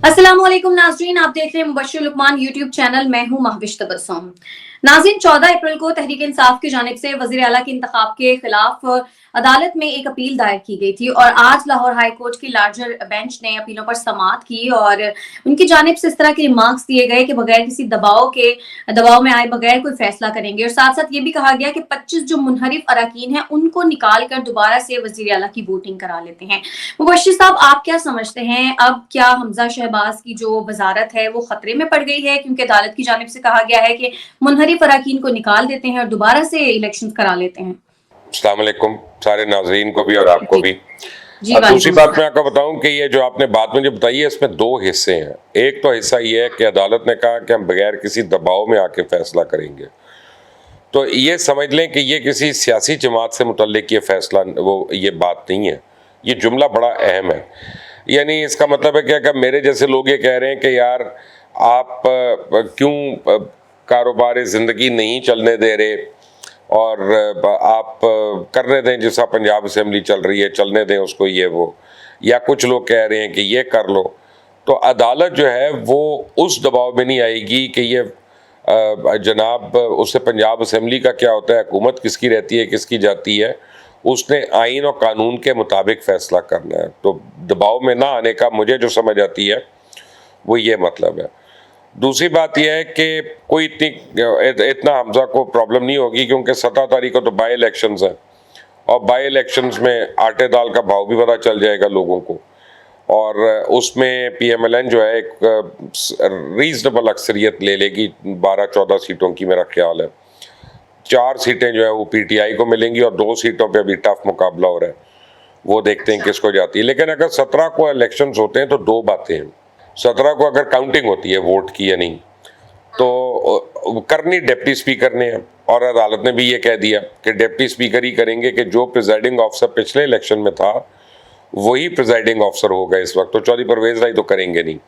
अस्सलाम वालेकुम नाज़रीन, आप देख रहे हैं मुबश्शिर लुकमान यूट्यूब चैनल। मैं हूं महविश तबस्सुम। नाज़रीन, 14 अप्रैल को तहरीक इंसाफ की जानिब से वज़ीर आला के इंतखाब के खिलाफ अदालत में एक अपील दायर की गई थी और आज लाहौर हाई कोर्ट की लार्जर बेंच ने अपीलों पर समाअत की और उनकी जानिब से इस तरह के रिमार्क्स दिए गए कि बगैर किसी दबाव में आए बगैर कोई फैसला करेंगे। और साथ साथ ये भी कहा गया कि 25 जो मुनहरिफ अरकान हैं उनको निकाल कर दोबारा से वज़ीर आला की वोटिंग करा लेते हैं। मुबश्शिर साहब, आप क्या समझते हैं, अब क्या हमजा शहबाज की जो वजारत है वो खतरे में पड़ गई है, क्योंकि अदालत की जानिब से कहा गया है कि मुनहरिफ अरकान को निकाल देते हैं और दोबारा से इलेक्शन करा लेते हैं। अस्सलाम वालेकुम सारे नाजरीन को भी और आपको भी। जी, दूसरी बात मैं आपको बताऊं कि ये जो आपने बात मुझे बताई है इसमें दो हिस्से हैं। एक तो हिस्सा ये है कि अदालत ने कहा कि हम बगैर किसी दबाव में आके फैसला करेंगे, तो ये समझ लें कि ये किसी सियासी जमात से मुतल्लिक ये फैसला ये बात नहीं है। ये जुमला बड़ा अहम है। यानी इसका मतलब है कि अगर मेरे जैसे लोग ये कह रहे हैं कि यार आप क्यों कारोबार ज़िंदगी नहीं चलने दे रहे और आप करने दें, जैसा पंजाब असेंबली चल रही है चलने दें उसको, ये वो, या कुछ लोग कह रहे हैं कि ये कर लो, तो अदालत जो है वो उस दबाव में नहीं आएगी कि ये जनाब उससे पंजाब असेंबली का क्या होता है, हुकूमत किसकी रहती है किसकी जाती है, उसने आइन और कानून के मुताबिक फ़ैसला करना है। तो दबाव में ना आने का मुझे जो समझ आती है वो ये मतलब है। दूसरी बात यह है कि कोई इतना हमजा को प्रॉब्लम नहीं होगी, क्योंकि 17 तारीख को तो बाई इलेक्शंस हैं और बाई इलेक्शंस में आटे दाल का भाव भी पता चल जाएगा लोगों को, और उसमें PMLN जो है एक रीजनेबल अक्सरियत ले लेगी 12-14 सीटों की, मेरा ख्याल है 4 सीटें जो है वो PTI को मिलेंगी और 2 सीटों पे अभी टफ मुकाबला हो रहा है, वो देखते हैं किसको जाती है। लेकिन अगर 17 को इलेक्शंस होते हैं तो दो बातें हैं। 17 को अगर काउंटिंग होती है वोट की या नहीं, तो करनी डिप्टी स्पीकर ने है, और अदालत ने भी ये कह दिया कि डिप्टी स्पीकर ही करेंगे कि जो प्रिजाइडिंग ऑफिसर पिछले इलेक्शन में था वही प्रिजाइडिंग ऑफिसर होगा इस वक्त, तो चौधरी परवेज राय तो करेंगे नहीं।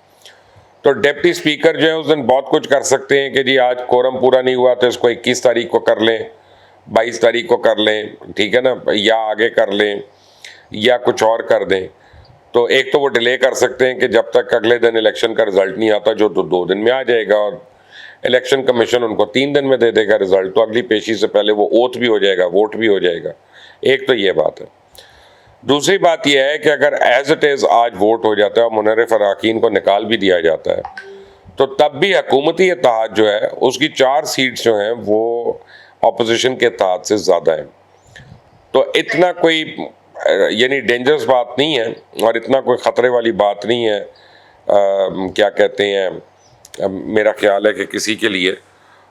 तो डिप्टी स्पीकर जो है उस दिन बहुत कुछ कर सकते हैं कि जी आज कोरम पूरा नहीं हुआ तो इसको 21 तारीख को कर लें, 22 तारीख को कर लें, ठीक है ना, या आगे कर लें या कुछ और कर दें। तो एक तो वो डिले कर सकते हैं कि जब तक अगले दिन इलेक्शन का रिजल्ट नहीं आता, जो तो 2 दिन में आ जाएगा, और इलेक्शन कमीशन उनको 3 दिन में दे देगा रिजल्ट, तो अगली पेशी से पहले वो ओथ भी हो जाएगा, वोट भी हो जाएगा। एक तो ये बात है। दूसरी बात यह है कि अगर एज इट इज़ आज वोट हो जाता है और मुनहरिफ अरकान को निकाल भी दिया जाता है, तो तब भी हुकूमती इत्तेहाद जो है उसकी 4 सीट्स जो हैं वो अपोजिशन के इत्तेहाद से ज़्यादा है। तो इतना कोई यानी डेंजरस बात नहीं है और इतना कोई ख़तरे वाली बात नहीं है, क्या कहते हैं, मेरा ख्याल है कि किसी के लिए,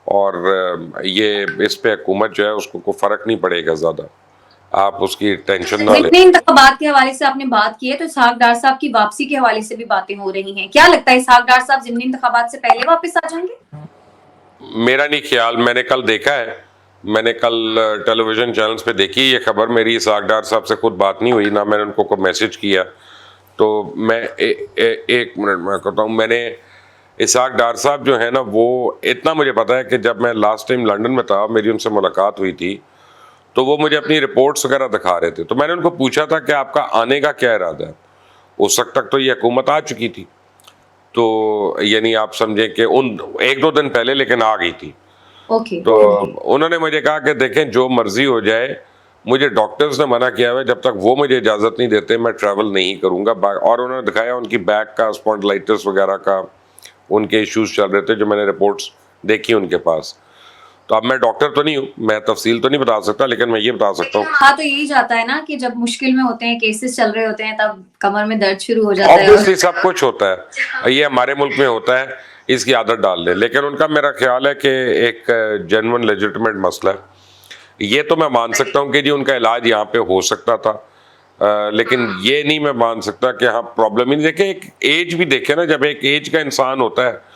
और ये इस पे हुकूमत जो है उसको कोई फ़र्क नहीं पड़ेगा ज़्यादा, आप उसकी टेंशन ना लें। इंतखाबात के हवाले से आपने बात की है, तो इसहाक डार साहब की वापसी के हवाले से भी बातें हो रही हैं। क्या लगता है, इसहाक डार साहब ज़िमनी इंतखाबात से पहले वापस आ जाएंगे? मेरा नहीं ख्याल, मैंने कल देखा है, मैंने कल टेलीविज़न चैनल्स पे देखी ये खबर। मेरी इसहाक डार साहब से खुद बात नहीं हुई, ना मैंने उनको कोई मैसेज किया। तो मैं एक मिनट में कहता हूँ, मैंने इसहाक डार साहब जो है ना, वो इतना मुझे पता है कि जब मैं लास्ट टाइम लंदन में था मेरी उनसे मुलाकात हुई थी, तो वो मुझे अपनी रिपोर्ट्स वगैरह दिखा रहे थे। तो मैंने उनको पूछा था कि आपका आने का क्या इरादा है। उस वक्त तक तो ये हुकूमत आ चुकी थी, तो यानी आप समझें कि उन 1-2 दिन पहले लेकिन आ गई थी। तो उन्होंने मुझे कहा कि देखें जो मर्जी हो जाए, मुझे डॉक्टर्स ने मना किया है, जब तक वो मुझे इजाज़त नहीं देते मैं ट्रैवल नहीं करूँगा। और उन्होंने दिखाया उनकी बैक का स्पॉन्डिलाइटिस वगैरह का उनके इश्यूज चल रहे थे, जो मैंने रिपोर्ट्स देखी उनके पास। तो अब मैं डॉक्टर तो नहीं हूँ, मैं तफसील तो नहीं बता सकता, लेकिन मैं ये बता सकता हूँ। हाँ, तो यही जाता है ना कि जब मुश्किल में होते हैं, केसेस चल रहे होते हैं, तब कमर में दर्द शुरू हो जाता है। ऑब्वियसली सब कुछ होता है, ये हमारे मुल्क में होता है, इसकी आदत डाल लें। लेकिन उनका मेरा ख्याल है कि एक जेन्युइन लेजिटिमेट मसला है, ये तो मैं मान सकता हूँ कि जी उनका इलाज यहाँ पे हो सकता था, लेकिन ये नहीं मैं मान सकता कि हाँ प्रॉब्लम ही नहीं। देखें एक एज भी देखे ना, जब एक एज का इंसान होता है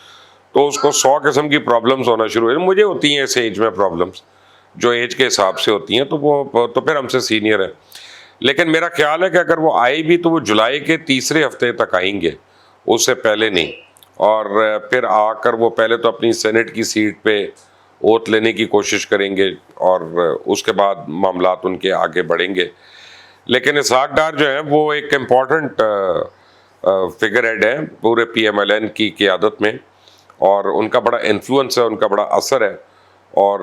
तो उसको 100 किस्म की प्रॉब्लम्स होना शुरू हो, मुझे होती हैं इस एज में प्रॉब्लम्स, जो एज के हिसाब से होती हैं, तो वो तो फिर हमसे सीनियर है। लेकिन मेरा ख्याल है कि अगर वो आए भी तो वो जुलाई के तीसरे हफ्ते तक आएंगे, उससे पहले नहीं। और फिर आकर वो पहले तो अपनी सेनेट की सीट पे ओथ लेने की कोशिश करेंगे और उसके बाद मामलात उनके आगे बढ़ेंगे। लेकिन इसहाक डार जो है वो एक इम्पॉर्टेंट फिगर हेड हैं पूरे PMLN की क़यादत में, और उनका बड़ा इन्फ्लुएंस है, उनका बड़ा असर है, और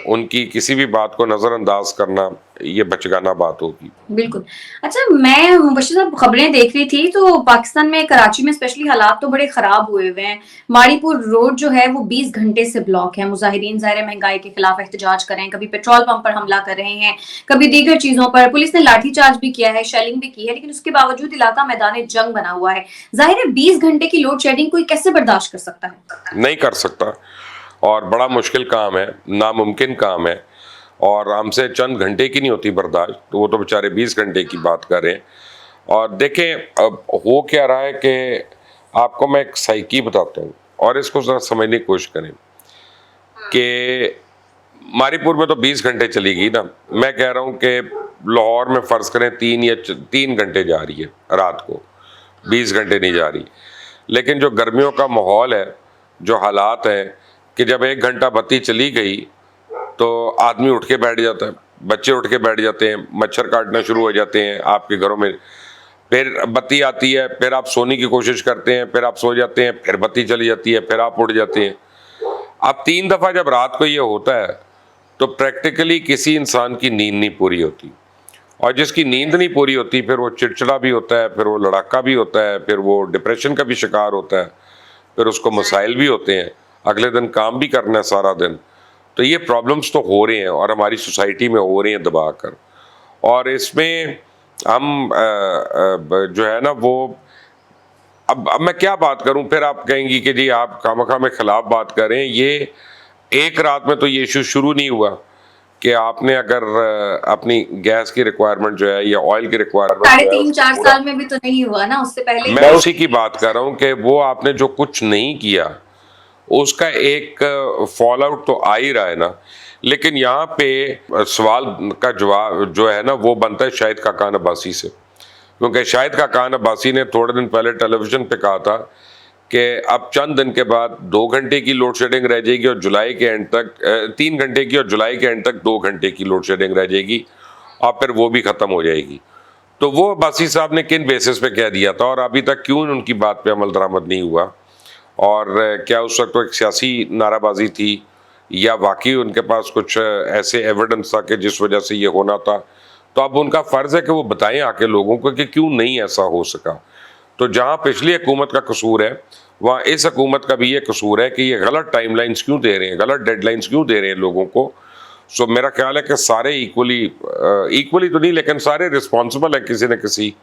उनकी किसी भी बात को नज़रअंदाज करना ये बचगाना बात होगी। बिल्कुल। अच्छा, मैं मुबश्शिर साहब खबरें देख रही थी तो पाकिस्तान में कराची में स्पेशली हालात तो बड़े खराब हुए हुए हैं। माड़ीपुर रोड जो है वो 20 घंटे से ब्लॉक है। मुजाहिरीन ज़ाहिर है महंगाई के खिलाफ एहतजाज कर रहे हैं, कभी पेट्रोल पंप पर हमला कर रहे हैं, कभी दीगर चीजों पर। पुलिस ने लाठीचार्ज भी किया है, शेलिंग भी की है, लेकिन उसके बावजूद इलाका मैदान जंग बना हुआ है। जाहिर है 20 घंटे की लोड शेडिंग कोई कैसे बर्दाश्त कर सकता है? नहीं कर सकता, और बड़ा मुश्किल काम है, नामुमकिन काम है, और हमसे चंद घंटे की नहीं होती बर्दाश्त, तो वो तो बेचारे 20 घंटे की बात कर रहे हैं। और देखें अब हो क्या रहा है कि आपको मैं एक साइकी बताता हूँ, और इसको ज़रा समझने की कोशिश करें कि मारीपुर में तो 20 घंटे चली गई ना। मैं कह रहा हूँ कि लाहौर में फ़र्ज़ करें 3 घंटे जा रही है रात को, 20 घंटे नहीं जा रही। लेकिन जो गर्मियों का माहौल है, जो हालात हैं कि जब 1 घंटा बत्ती चली गई तो आदमी उठ के बैठ जाता है, बच्चे उठ के बैठ जाते हैं, मच्छर काटना शुरू हो जाते हैं आपके घरों में। फिर बत्ती आती है, फिर आप सोने की कोशिश करते हैं, फिर आप सो जाते हैं, फिर बत्ती चली जाती है, फिर आप उठ जाते हैं। अब 3 दफ़ा जब रात को ये होता है तो प्रैक्टिकली किसी इंसान की नींद नहीं पूरी होती, और जिसकी नींद नहीं पूरी होती फिर वो चिड़चिड़ा भी होता है, फिर वो लड़ाका भी होता है, फिर वो डिप्रेशन का भी शिकार होता है, फिर उसको मसाइल भी होते हैं, अगले दिन काम भी करना है सारा दिन। तो ये प्रॉब्लम्स तो हो रहे हैं, और हमारी सोसाइटी में हो रही हैं दबा कर, और इसमें हम जो है ना वो अब मैं क्या बात करूं, फिर आप कहेंगी कि जी आप खामखा में खिलाफ बात कर रहे हैं। ये एक रात में तो ये इशू शुरू नहीं हुआ कि आपने अगर अपनी गैस की रिक्वायरमेंट जो है या ऑयल की रिक्वायरमेंट साढ़े 3-4 साल में भी तो नहीं हुआ ना, उससे पहले मैं उसी की बात कर रहा हूं कि वो आपने जो कुछ नहीं किया उसका एक फॉल आउट तो आ ही रहा है ना। लेकिन यहाँ पे सवाल का जवाब जो है ना वो बनता है शाहिद खाकान अब्बासी से, क्योंकि शाहिद खाकान अब्बासी ने थोड़े दिन पहले टेलीविजन पे कहा था कि अब चंद दिन के बाद 2 घंटे की लोड शेडिंग रह जाएगी, और जुलाई के एंड तक 3 घंटे की, और जुलाई के एंड तक 2 घंटे की लोड शेडिंग रह जाएगी, और फिर वो भी ख़त्म हो जाएगी। तो वो अब्बासी साहब ने किन बेसिस पे कह दिया था, और अभी तक क्यों उनकी बात पे अमल दरामद नहीं हुआ, और क्या उस वक्त तो एक सियासी नाराबाजी थी, या वाकई उनके पास कुछ ऐसे एविडेंस था कि जिस वजह से ये होना था। तो अब उनका फ़र्ज़ है कि वो बताएं आके लोगों को कि क्यों नहीं ऐसा हो सका। तो जहाँ पिछली हुकूमत का कसूर है, वहाँ इस हुकूमत का भी ये कसूर है कि ये गलत टाइमलाइंस क्यों दे रहे हैं, गलत डेडलाइंस क्यों दे रहे हैं लोगों को। सो मेरा ख्याल है कि सारे इक्वली तो नहीं, लेकिन सारे रिस्पॉन्सिबल है किसी न किसी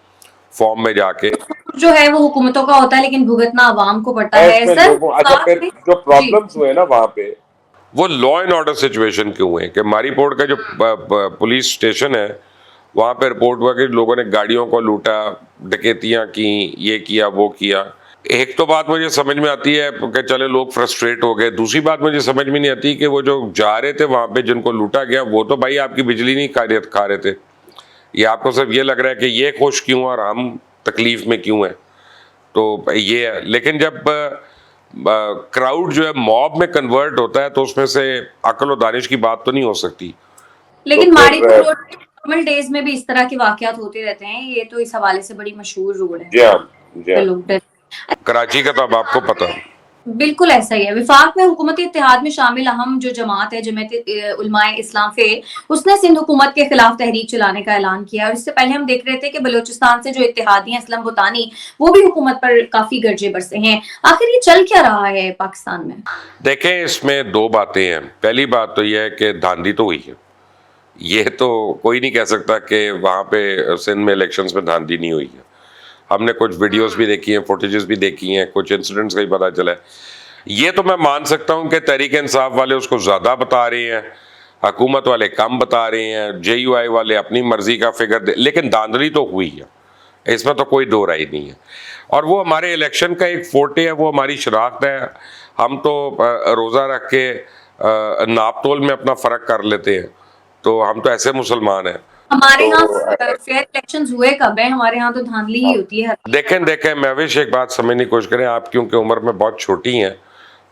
फॉर्म में जाके। जो है वो हुकूमतों का होता है, लेकिन भुगतना आवाम को पड़ता है सर। अच्छा, फिर जो प्रॉब्लम्स हुए ना वहाँ पे, वो लॉ एंड ऑर्डर सिचुएशन क्यों हुए कि मारीपोर्ट का जो पुलिस स्टेशन है वहाँ पे रिपोर्ट हुआ कि लोगों ने गाड़ियों को लूटा, डकैतियाँ की, ये किया वो किया। एक तो बात मुझे समझ में आती है कि चले लोग फ्रस्ट्रेट हो गए, दूसरी बात मुझे समझ में नहीं आती कि वो जो जा रहे थे वहाँ पे जिनको लूटा गया वो तो भाई आपकी बिजली नहीं खा रहे थे। ये आपको सिर्फ ये लग रहा है कि ये खुश क्यों और हम तकलीफ में क्यों हैं, तो ये है। लेकिन जब क्राउड जो है मॉब में कन्वर्ट होता है तो उसमें से अक्ल और दानिश की बात तो नहीं हो सकती। लेकिन तो माड़ीपुर रोड नॉर्मल डेज में भी इस तरह के वाकयात होते रहते हैं, ये तो इस हवाले से बड़ी मशहूर रोड है। जी हाँ, लोग डर कराची का तो अब आपको पता है। बिल्कुल ऐसा ही है। विफाक में हुकूमती इत्तेहाद में शामिल अहम जो जमात है जमात उलमाए इस्लाम फेल, उसने सिंध हुकूमत के खिलाफ तहरीक चलाने का ऐलान किया। और इससे पहले हम देख रहे थे कि बलूचिस्तान से जो इत्तेहादी हैं असलम बुतानी, वो भी हुकूमत पर काफी गर्जे बरसे हैं। आखिर ये चल क्या रहा है पाकिस्तान में? देखें, इसमें 2 बातें हैं। पहली बात तो यह है कि धांधली तो हुई है, ये तो कोई नहीं कह सकता कि वहाँ पे सिंध में इलेक्शंस में धांधली नहीं हुई है। हमने कुछ वीडियोस भी देखी हैं, फुटेजेस भी देखी हैं, कुछ इंसिडेंट्स का ही पता चला है। ये तो मैं मान सकता हूँ कि तहरीक इंसाफ वाले उसको ज़्यादा बता रहे हैं, हुकूमत वाले कम बता रहे हैं, JUI वाले अपनी मर्जी का फिगर दे, लेकिन धांधली तो हुई है, इसमें तो कोई दो राय नहीं है। और वो हमारे इलेक्शन का एक फोटे है, वो हमारी शराख्त है। हम तो रोज़ा रख के नाप तोल में अपना फ़र्क कर लेते हैं, तो हम तो ऐसे मुसलमान हैं। हमारे यहाँ फेयर इलेक्शंस हुए कब है? हमारे यहाँ तो धांधली ही होती है। देखें महविश, एक बात समझने की कोशिश करें। आप क्योंकि उम्र में बहुत छोटी हैं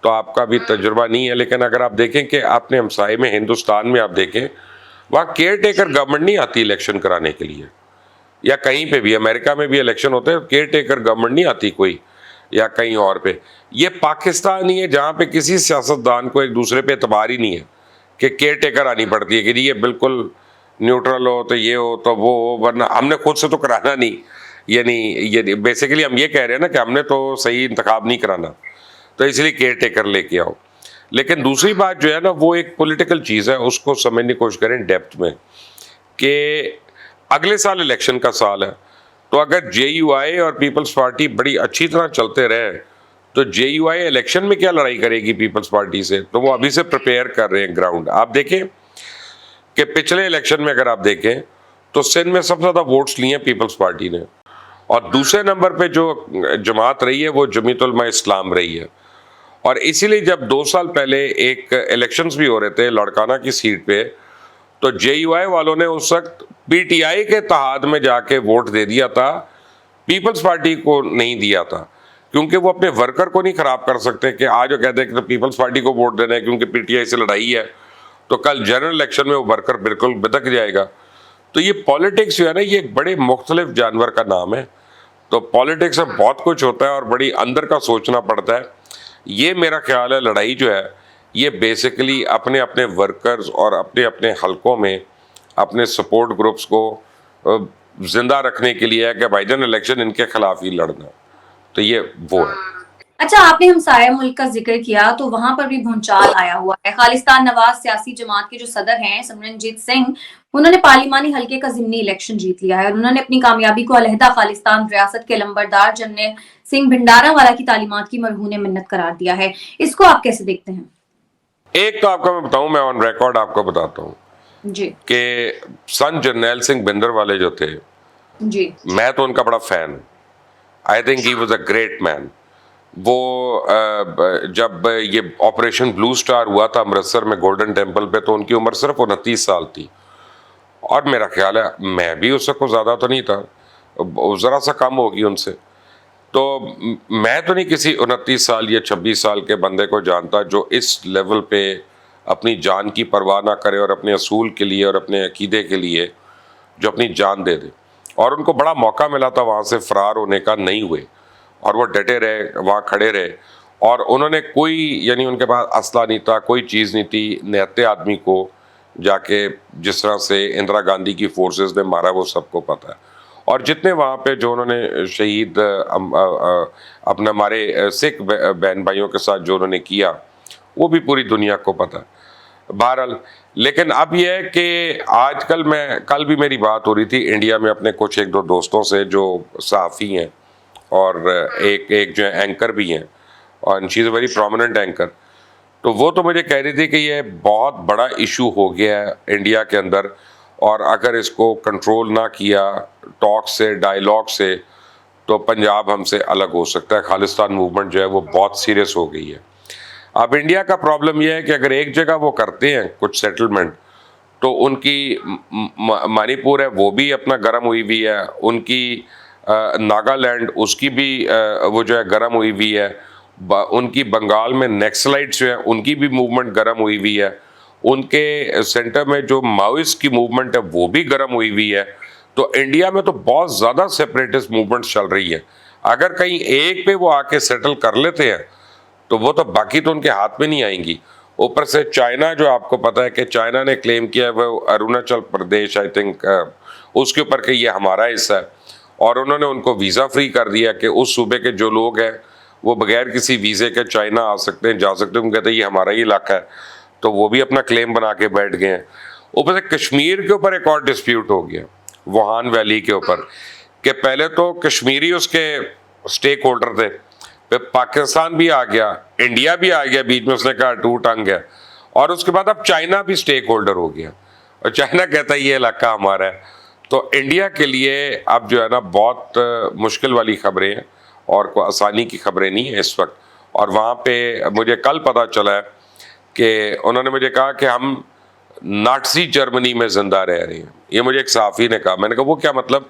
तो आपका भी तजुर्बा नहीं है, लेकिन अगर आप देखें कि आपने हमसाए में हिंदुस्तान में आप देखें, वहाँ केयर टेकर गवर्नमेंट नहीं आती इलेक्शन कराने के लिए। या कहीं पे भी, अमेरिका में भी इलेक्शन होते हैं, केयर टेकर गवर्नमेंट नहीं आती कोई, या कहीं और पे। ये पाकिस्तान ही है जहाँ पे किसी सियासतदान को एक दूसरे पे एतबार ही नहीं है कि केयर टेकर आनी पड़ती है कि जी ये बिल्कुल न्यूट्रल हो, तो ये हो तो वो हो, वरना हमने खुद से तो कराना नहीं। यानी ये बेसिकली हम ये कह रहे हैं ना कि हमने तो सही इंतखाब नहीं कराना, तो इसलिए केयर टेकर लेके आओ। लेकिन दूसरी बात जो है ना, वो एक पॉलिटिकल चीज़ है, उसको समझने की कोशिश करें डेप्थ में, कि अगले साल इलेक्शन का साल है, तो अगर JUI और पीपल्स पार्टी बड़ी अच्छी तरह चलते रहे, तो JUI इलेक्शन में क्या लड़ाई करेगी पीपल्स पार्टी से? तो वो अभी से प्रिपेयर कर रहे हैं ग्राउंड। आप देखें कि पिछले इलेक्शन में अगर आप देखें तो सिंध में सबसे ज़्यादा वोट्स लिए हैं पीपल्स पार्टी ने, और दूसरे नंबर पे जो जमात रही है वो जमीयत उलमा इस्लाम रही है। और इसीलिए जब 2 साल पहले एक इलेक्शंस भी हो रहे थे लाड़काना की सीट पे, तो JUI वालों ने उस वक्त PTI के इत्तेहाद में जाके वोट दे दिया था, पीपल्स पार्टी को नहीं दिया था, क्योंकि वो अपने वर्कर को नहीं खराब कर सकते कि आज वो कहते हैं कि तो पीपल्स पार्टी को वोट देना है क्योंकि PTI से लड़ाई है, तो कल जनरल इलेक्शन में वो वर्कर बिल्कुल बिदक जाएगा। तो ये पॉलिटिक्स जो है ना, ये एक बड़े मुख्तलिफ जानवर का नाम है। तो पॉलिटिक्स में बहुत कुछ होता है और बड़ी अंदर का सोचना पड़ता है। ये मेरा ख्याल है, लड़ाई जो है ये बेसिकली अपने अपने वर्कर्स और अपने अपने हलकों में अपने सपोर्ट ग्रुप्स को जिंदा रखने के लिए है कि भाईजान इलेक्शन इनके खिलाफ ही लड़ना। तो ये वो है। अच्छा, आपने हमसाया मुल्क का जिक्र किया तो वहां पर भी भूचाल आया हुआ है। खालिस्तान नवाज सियासी जमात के जो सदर हैं सिमरनजीत सिंह, उन्होंने पार्लिमानी हल्के का जिमनी इलेक्शन जीत लिया है और उन्होंने अपनी कामयाबी को अलहदा खालिस्तान रियासत के लंबरदार जनरल सिंह भिंडारावाला की तालीमात की मरहून मिन्नत करार दिया है। इसको आप कैसे देखते हैं? एक तो आपको मैं बताऊं, मैं ऑन रिकॉर्ड आपको बताता हूं जी कि सन जर्नैल सिंह भिंडरवाले जो थे, जी, मैं तो उनका बड़ा fan, I think he was a great man. वो जब ये ऑपरेशन ब्लू स्टार हुआ था अमृतसर में गोल्डन टेम्पल पे, तो उनकी उम्र सिर्फ 29 साल थी, और मेरा ख्याल है मैं भी उससे कुछ ज़्यादा तो नहीं था, ज़रा सा कम होगी उनसे। तो मैं तो नहीं किसी 29 साल या 26 साल के बंदे को जानता जो इस लेवल पे अपनी जान की परवाह ना करे और अपने असूल के लिए और अपने अकीदे के लिए जो अपनी जान दे दे। और उनको बड़ा मौका मिला था वहाँ से फरार होने का, नहीं हुए, और वो डटे रहे, वहाँ खड़े रहे, और उन्होंने कोई, यानी उनके पास असला नहीं था, कोई चीज़ नहीं थी, निहत्ते आदमी को जाके जिस तरह से इंदिरा गांधी की फोर्सेस ने मारा वो सबको पता है। और जितने वहाँ पे जो उन्होंने शहीद अपने हमारे सिख बहन भाइयों के साथ जो उन्होंने किया, वो भी पूरी दुनिया को पता है। बहरहाल, लेकिन अब यह है कि आजकल कल भी मेरी बात हो रही थी इंडिया में अपने कुछ एक दो दोस्तों से जो सहाफ़ी हैं और एक जो एंकर भी हैं, और she is a very prominent anchor. तो वो तो मुझे कह रही थी कि ये बहुत बड़ा इशू हो गया है इंडिया के अंदर, और अगर इसको कंट्रोल ना किया टॉक से, डायलॉग से, तो पंजाब हमसे अलग हो सकता है। खालिस्तान मूवमेंट जो है वो बहुत सीरियस हो गई है। अब इंडिया का प्रॉब्लम यह है कि अगर एक जगह वो करते हैं कुछ सेटलमेंट, तो उनकी मणिपुर है वो भी अपना गर्म हुई हुई है, उनकी नागालैंड उसकी भी वो जो है गर्म हुई हुई है, उनकी बंगाल में नक्सलाइट्स जो है उनकी भी मूवमेंट गर्म हुई हुई है, उनके सेंटर में जो माओइस्ट की मूवमेंट है वो भी गर्म हुई हुई है। तो इंडिया में तो बहुत ज़्यादा सेपरेटिस्ट मूवमेंट चल रही है। अगर कहीं एक पे वो आके सेटल कर लेते हैं तो वो तो बाकी तो उनके हाथ में नहीं आएंगी। ऊपर से चाइना, जो आपको पता है कि चाइना ने क्लेम किया है वो अरुणाचल प्रदेश, आई थिंक उसके ऊपर कि ये हमारा हिस्सा है, और उन्होंने उनको वीज़ा फ्री कर दिया कि उस सूबे के जो लोग हैं वो बगैर किसी वीज़े के चाइना आ सकते हैं, जा सकते हैं। उनको कहते हैं ये हमारा ही इलाका है, तो वो भी अपना क्लेम बना के बैठ गए हैं। ऊपर से कश्मीर के ऊपर एक और डिस्प्यूट हो गया, वुहान वैली के ऊपर, कि पहले तो कश्मीरी उसके स्टेक होल्डर थे, फिर पाकिस्तान भी आ गया, इंडिया भी आ गया बीच में, उसने कहा टू टंग है, और उसके बाद अब चाइना भी स्टेक होल्डर हो गया, और चाइना कहता है ये इलाका हमारा है। तो इंडिया के लिए अब जो है ना बहुत मुश्किल वाली खबरें हैं, और कोई आसानी की खबरें नहीं है इस वक्त। और वहाँ पे मुझे कल पता चला है कि उन्होंने मुझे कहा कि हम नाटसी जर्मनी में जिंदा रह रहे हैं। ये मुझे एक सहाफ़ी ने कहा। मैंने कहा वो क्या मतलब?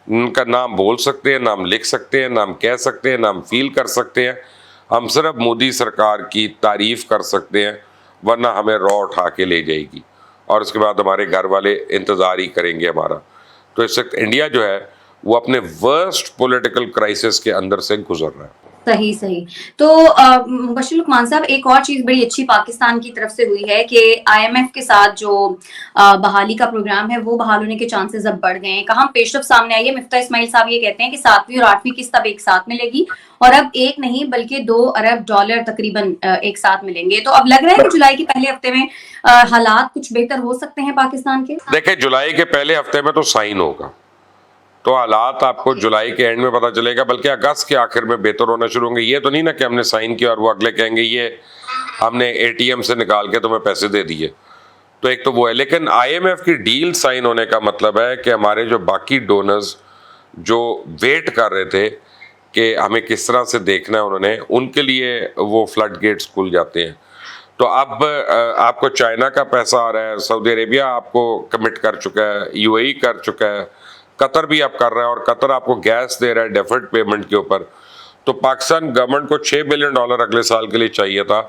उनका नाम बोल सकते हैं, नाम लिख सकते हैं, नाम कह सकते हैं, नाम फील कर सकते हैं, हम सिर्फ मोदी सरकार की तारीफ कर सकते हैं, वरना हमें रॉ उठा के ले जाएगी और उसके बाद हमारे घर वाले इंतज़ार ही करेंगे हमारा। तो इस वक्त इंडिया जो है वो अपने वर्स्ट पॉलिटिकल क्राइसिस के अंदर से गुजर रहा है। सही सही। तो मुबश्शिर लुकमान साहब, एक और चीज बड़ी अच्छी पाकिस्तान की तरफ से हुई है कि आईएमएफ के साथ जो बहाली का प्रोग्राम है वो बहाल होने के चांसेस अब बढ़ गए हैं। कहाँ पेशरफ सामने आई है। मिफ्ता इस्माइल साहब ये कहते हैं कि 7वीं और 8वीं किस्त अब एक साथ मिलेगी और अब एक नहीं बल्कि $2 अरब तकरीबन एक साथ मिलेंगे। तो अब लग रहा है कि जुलाई के पहले हफ्ते में हालात कुछ बेहतर हो सकते हैं पाकिस्तान के। देखिए, जुलाई के पहले हफ्ते में तो साइन होगा, तो हालात आपको जुलाई के एंड में पता चलेगा, बल्कि अगस्त के आखिर में बेहतर होना शुरू होंगे। ये तो नहीं ना कि हमने साइन किया और वो अगले कहेंगे ये हमने एटीएम से निकाल के तुम्हें पैसे दे दिए। तो एक तो वो है, लेकिन आईएमएफ की डील साइन होने का मतलब है कि हमारे जो बाकी डोनर्स जो वेट कर रहे थे कि हमें किस तरह से देखना है उन्होंने, उनके लिए वो फ्लड गेट्स खुल जाते हैं। तो अब आपको चाइना का पैसा आ रहा है, सऊदी अरेबिया आपको कमिट कर चुका है, यूएई कर चुका है, कतर भी अब कर रहा है, और कतर आपको गैस दे रहा है डेफर्ड पेमेंट के ऊपर। तो पाकिस्तान गवर्नमेंट को $6 बिलियन अगले साल के लिए चाहिए था,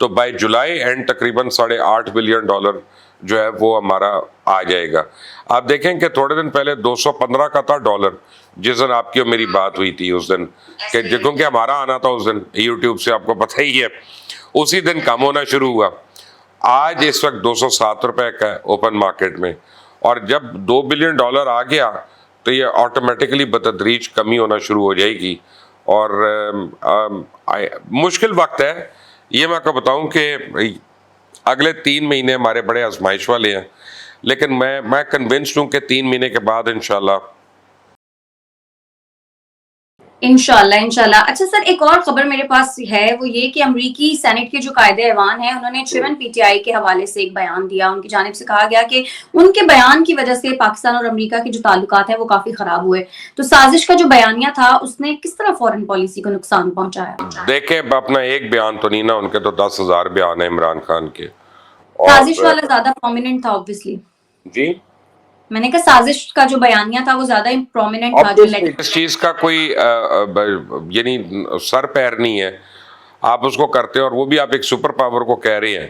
तो बाय जुलाई एंड तकरीबन $8.5 बिलियन जो है वो हमारा आ जाएगा। आप देखें कि थोड़े दिन पहले 215 का था डॉलर, जिस दिन आपकी और मेरी बात हुई थी उस दिन, कि क्योंकि हमारा आना था उस दिन यूट्यूब से, आपको पता ही है, उसी दिन कम होना शुरू हुआ। आज इस वक्त 207 रुपए का है ओपन मार्केट में, और जब $2 बिलियन आ गया तो ये ऑटोमेटिकली बतदरीज कमी होना शुरू हो जाएगी। और मुश्किल वक्त है ये, मैं आपको बताऊं कि अगले 3 महीने हमारे बड़े आजमाइश वाले हैं, लेकिन मैं कन्विंस्ड हूं कि 3 महीने के बाद इंशाल्लाह। इंशाल्लाह। अच्छा सर, एक और खबर मेरे पास है, वो ये कि अमरीकी सेनेट के जो कायदे ऐवान है उन्होंने चिवन पीटीआई के हवाले से एक बयान दिया। उनकी जानिब से कहा गया कि उनके बयान की वजह से पाकिस्तान और अमेरिका के जो ताल्लुकात हैं वो काफी खराब हुए। तो साजिश का जो बयानिया था उसने किस तरह फॉरेन पॉलिसी को नुकसान पहुंचाया? देखें, अपना एक बयान तो नहीं ना, उनके तो 10,000 बयान है इमरान खान के। साजिश वाला ज्यादा प्रोमिनेंट था ऑब्वियसली। जी, मैंने कहा साजिश का जो बयानिया था वो ज्यादा प्रोमिनेंट था। जो इस चीज का कोई यानी सर पैर नहीं है, आप उसको करते हो, और वो भी आप एक सुपर पावर को कह रहे हैं,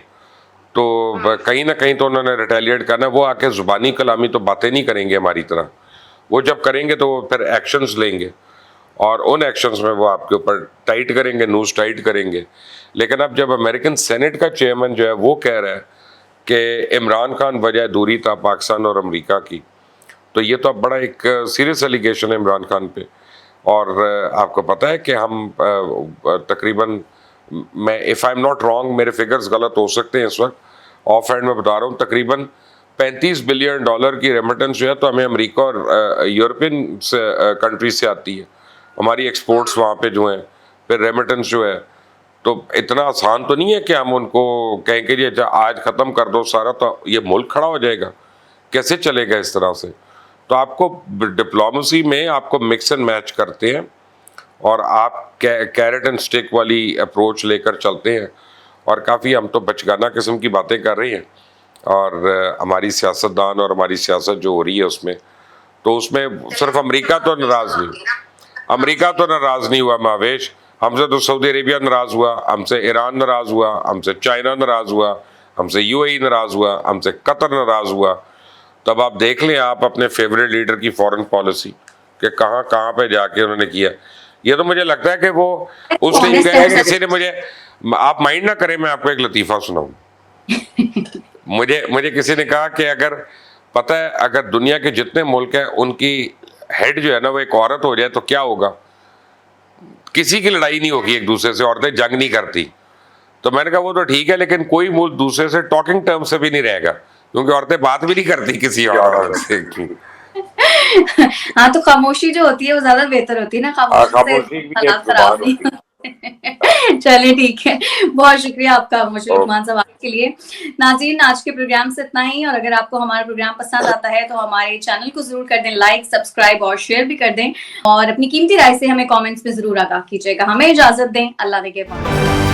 तो कहीं ना कहीं तो उन्होंने रिटेलिएट करना है। वो आके जुबानी कलामी तो बातें नहीं करेंगे हमारी तरह, वो जब करेंगे तो वो फिर एक्शंस लेंगे, और उन एक्शंस में वो आपके ऊपर टाइट करेंगे, नूज टाइट करेंगे। लेकिन अब जब अमेरिकन सेनेट का चेयरमैन जो है वो कह रहा है कि इमरान खान वजह दूरी था पाकिस्तान और अमेरिका की, तो ये तो अब बड़ा एक सीरियस एलिगेशन है इमरान खान पे। और आपको पता है कि हम तकरीबन, मैं if I am not wrong, मेरे फिगर्स गलत हो सकते हैं इस वक्त, ऑफ हैंड में बता रहा हूँ, तकरीबन $35 बिलियन की रेमिटेंस जो है तो हमें अमेरिका और यूरोपियन कंट्री से आती है। हमारी एक्सपोर्ट्स वहाँ पे जो हैं, फिर रेमिटेंस जो है, तो इतना आसान तो नहीं है कि हम उनको कहें कि जी आज ख़त्म कर दो सारा, तो ये मुल्क खड़ा हो जाएगा, कैसे चलेगा इस तरह से। तो आपको डिप्लोमेसी में आपको मिक्स एंड मैच करते हैं, और आप कैरेट एंड स्टिक वाली अप्रोच लेकर चलते हैं, और काफ़ी हम तो बचगाना किस्म की बातें कर रही हैं। और हमारी सियासतदान और हमारी सियासत जो हो रही है उसमें सिर्फ अमेरिका तो नाराज़ नहीं हुआ महावेश, हमसे तो सऊदी अरेबिया नाराज़ हुआ, हमसे ईरान नाराज़ हुआ, हमसे चाइना नाराज़ हुआ, हमसे यूएई नाराज़ हुआ, हमसे कतर नाराज़ हुआ। तब आप देख लें आप अपने फेवरेट लीडर की फॉरेन पॉलिसी कि कहाँ कहाँ पे जाके उन्होंने किया। ये तो मुझे लगता है कि वो उस टाइम किसी ने मुझे, आप माइंड ना करें, मैं आपको एक लतीफ़ा सुनाऊं। मुझे किसी ने कहा कि अगर पता है, अगर दुनिया के जितने मुल्क हैं उनकी हेड जो है ना वो एक औरत हो जाए तो क्या होगा? किसी की लड़ाई नहीं होगी एक दूसरे से, औरतें जंग नहीं करती। तो मैंने कहा वो तो ठीक है, लेकिन कोई मुल्क दूसरे से टॉकिंग टर्म से भी नहीं रहेगा, क्योंकि औरतें बात भी नहीं करती किसी और से। हाँ, तो खामोशी जो होती है वो ज्यादा बेहतर होती है ना, खामोशी से चलिए ठीक है, बहुत शुक्रिया आपका मुबश्शिर लुकमान साहब के लिए। नाज़रीन, आज के प्रोग्राम से इतना ही, और अगर आपको हमारा प्रोग्राम पसंद आता है तो हमारे चैनल को जरूर कर दें लाइक, सब्सक्राइब और शेयर भी कर दें, और अपनी कीमती राय से हमें कमेंट्स में जरूर आगाह कीजिएगा। हमें इजाजत दें, अल्लाह ने के पास।